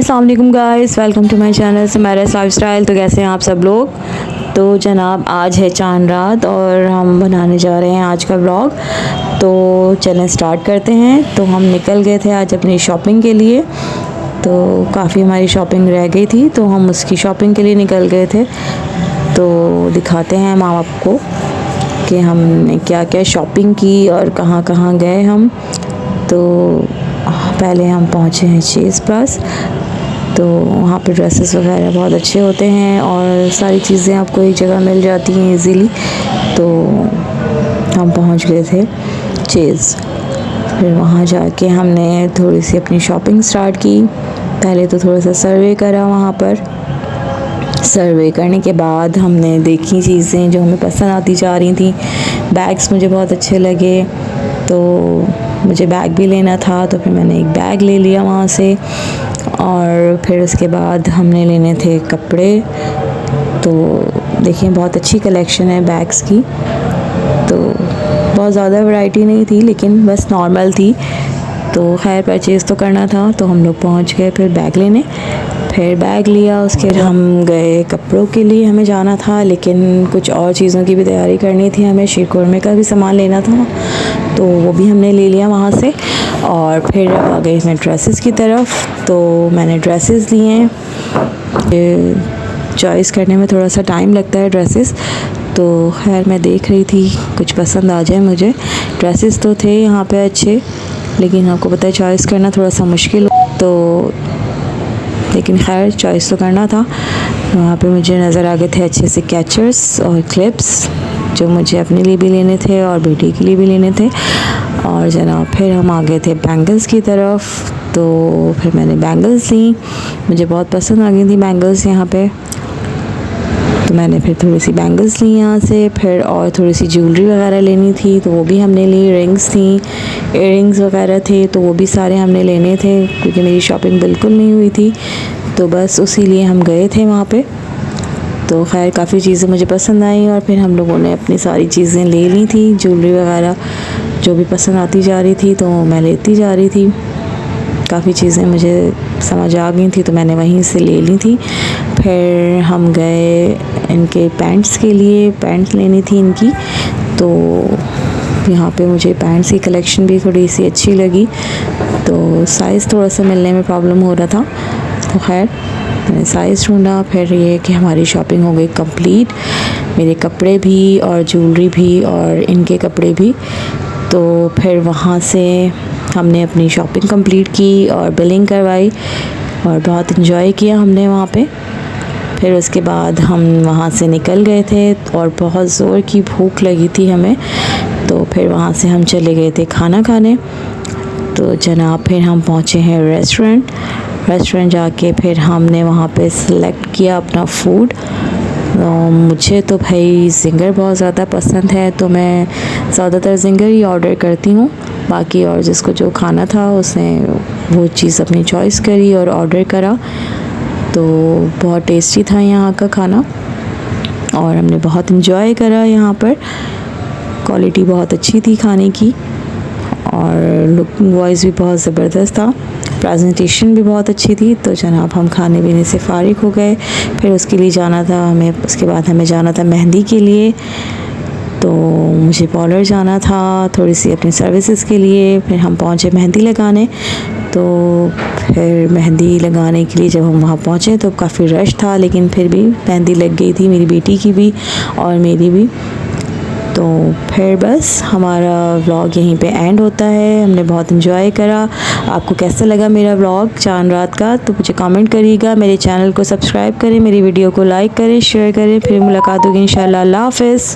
अस्सलाम वालेकुम guys, welcome to my channel Samaira's lifestyle. तो कैसे हैं आप सब लोग। तो जनाब आज है चांद रात और हम बनाने जा रहे हैं आज का व्लॉग। तो चलें स्टार्ट करते हैं। तो हम निकल गए थे आज अपनी शॉपिंग के लिए। तो काफ़ी हमारी शॉपिंग रह गई थी तो हम उसकी शॉपिंग के लिए निकल गए थे। तो दिखाते हैं हम आपको कि हमने क्या क्या शॉपिंग की और कहाँ कहाँ गए हम। तो पहले हम पहुँचे हैं चेज़ प्लस। तो वहाँ पे ड्रेसेस वगैरह बहुत अच्छे होते हैं और सारी चीज़ें आपको एक जगह मिल जाती हैं इजीली। तो हम पहुँच गए थे चेज़। फिर वहाँ जाके हमने थोड़ी सी अपनी शॉपिंग स्टार्ट की। पहले तो थोड़ा सा सर्वे करा वहाँ पर। सर्वे करने के बाद हमने देखी चीज़ें जो हमें पसंद आती जा रही थी। बैग्स मुझे बहुत अच्छे लगे तो मुझे बैग भी लेना था, तो फिर मैंने एक बैग ले लिया वहाँ से। और फिर उसके बाद हमने लेने थे कपड़े। तो देखिए बहुत अच्छी कलेक्शन है बैग्स की। तो बहुत ज़्यादा वैरायटी नहीं थी लेकिन बस नॉर्मल थी। तो खैर परचेज़ तो करना था तो हम लोग पहुँच गए फिर बैग लेने। फिर बैग लिया, उसके हम गए कपड़ों के लिए हमें जाना था, लेकिन कुछ और चीज़ों की भी तैयारी करनी थी। हमें शीरकुरमे का भी सामान लेना था तो वो भी हमने ले लिया वहाँ से। और फिर आ गई मैं ड्रेसेस की तरफ। तो मैंने ड्रेसेस लिए। चॉइस करने में थोड़ा सा टाइम लगता है ड्रेसेस। तो खैर मैं देख रही थी कुछ पसंद आ जाए मुझे। ड्रेसेस तो थे यहाँ पे अच्छे, लेकिन आपको पता है चॉइस करना थोड़ा सा मुश्किल तो, लेकिन खैर चॉइस तो करना था। वहाँ पे मुझे नज़र आ गए थे अच्छे से कैचर्स और क्लिप्स जो मुझे अपने लिए भी लेने थे और बेटी के लिए भी लेने थे। और जनाब फिर हम आ गए थे बैंगल्स की तरफ। तो फिर मैंने बैंगल्स ली, मुझे बहुत पसंद आ गई थी बैंगल्स यहाँ पे। तो मैंने फिर थोड़ी सी बैंगल्स ली यहाँ से। फिर और थोड़ी सी ज्वेलरी वगैरह लेनी थी तो वो भी हमने ली। रिंग्स थी, इयररिंग्स वगैरह थे तो वो भी सारे हमने लेने थे क्योंकि मेरी शॉपिंग बिल्कुल नहीं हुई थी। तो बस उसी लिए हम गए थे वहाँ पे। तो खैर काफ़ी चीज़ें मुझे पसंद आई और फिर हम लोगों ने अपनी सारी चीज़ें ले ली थी। ज्वेलरी वगैरह जो भी पसंद आती जा रही थी तो मैं लेती जा रही थी। काफ़ी चीज़ें मुझे समझ आ गई थी तो मैंने वहीं से ले ली थी। फिर हम गए इनके पैंट्स के लिए, पैंट्स लेनी थी इनकी। तो यहाँ पे मुझे पैंट्स की कलेक्शन भी थोड़ी सी अच्छी लगी। तो साइज़ थोड़ा सा मिलने में प्रॉब्लम हो रहा था तो खैर मैंने साइज़ ढूंढा। फिर ये कि हमारी शॉपिंग हो गई कंप्लीट, मेरे कपड़े भी और ज्वेलरी भी और इनके कपड़े भी। तो फिर वहाँ से हमने अपनी शॉपिंग कंप्लीट की और बिलिंग करवाई और बहुत इन्जॉय किया हमने वहाँ पे। फिर उसके बाद हम वहाँ से निकल गए थे और बहुत ज़ोर की भूख लगी थी हमें। तो फिर वहाँ से हम चले गए थे खाना खाने। तो जनाब फिर हम पहुँचे हैं रेस्टोरेंट जाके फिर हमने वहाँ पे सिलेक्ट किया अपना फूड। मुझे तो भाई ज़िंगर बहुत ज़्यादा पसंद है तो मैं ज़्यादातर ज़िंगर ही ऑर्डर करती हूँ। बाकी और जिसको जो खाना था उसने वो चीज़ अपनी चॉइस करी और ऑर्डर करा। तो बहुत टेस्टी था यहाँ का खाना और हमने बहुत इन्जॉय करा यहाँ पर। क्वालिटी बहुत अच्छी थी खाने की और लुकिंग वाइज भी बहुत ज़बरदस्त था। प्रेजेंटेशन भी बहुत अच्छी थी। तो जनाब हम खाने पीने से फ़ारिग हो गए। फिर उसके लिए जाना था हमें, उसके बाद हमें जाना था मेहंदी के लिए। तो मुझे पार्लर जाना था थोड़ी सी अपनी सर्विसेज के लिए। फिर हम पहुँचे मेहंदी लगाने। तो फिर मेहंदी लगाने के लिए जब हम वहाँ पहुँचे तो काफ़ी रश था, लेकिन फिर भी मेहंदी लग गई थी मेरी बेटी की भी और मेरी भी। तो फिर बस हमारा व्लॉग यहीं पे एंड होता है। हमने बहुत इन्जॉय करा। आपको कैसा लगा मेरा व्लॉग चांद रात का तो मुझे कमेंट करिएगा। मेरे चैनल को सब्सक्राइब करें, मेरी वीडियो को लाइक करें, शेयर करें। फिर मुलाकात होगी इंशाल्लाह। अल्लाह हाफ़िज़।